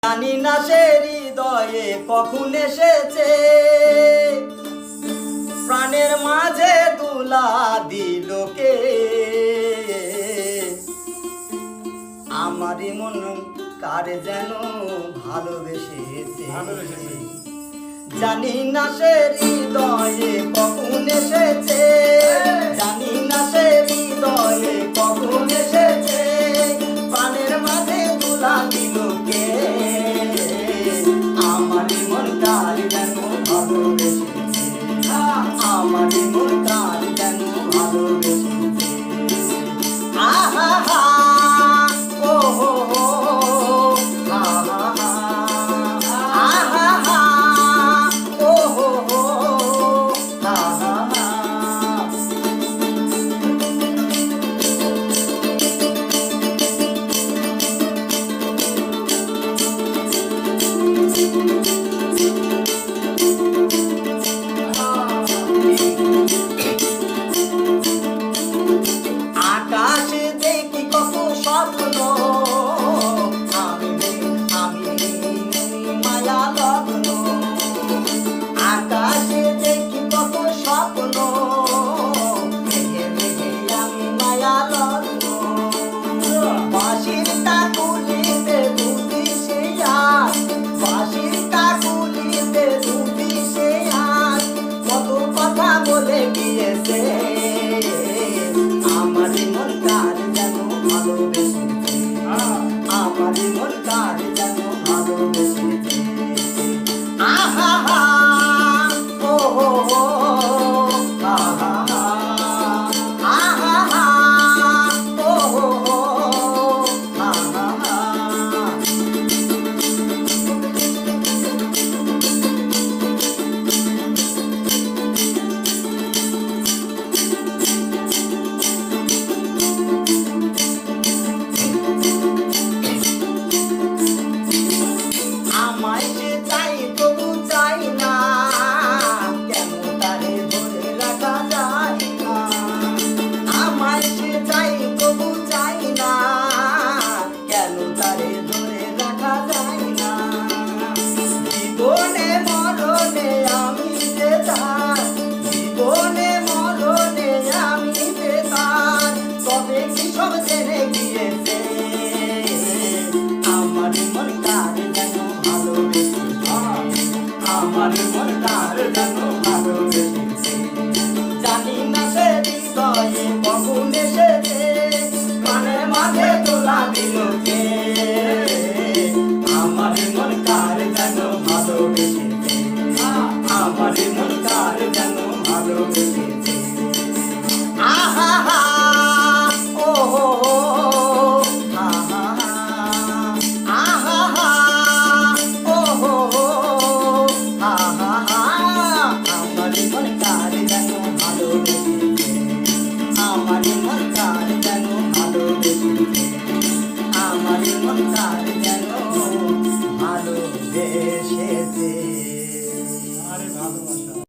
জানি না সে হৃদয়ে কখন এসেছে, প্রাণের মাঝে দুলা দিল কে। আমারই মন কার যেন ভালোবেসেছে, জানি না সে হৃদয়ে কখন এসেছে, জানি না সে হৃদয়ে কখন এসেছে, প্রাণের মাঝে দুলা দিল কে। আমারই মন কার যেন ভালোবেসেছে, আমারই মন কার যেন ভালোবেসেছে। আহা হা ও হো হো, আহা হা আহা হা ও হো হো, আহা হা। আকাশে দেখি কত স্বপ্ন, আমি মায়া লগ্ন। আকাশে দেখি কত স্বপ্ন, মেঘে মেঘে আমি মায়া লগ্ন। বাঁশির কাকুলিতে দুটি সে আজ, বাঁশির কাকুলিতে দুটি সে আজ, কত কথা বলে গিয়েছে। আমারই মন কার যেন ভালোবেসেছে, আমারই মন কার যেন ভালোবেসেছে।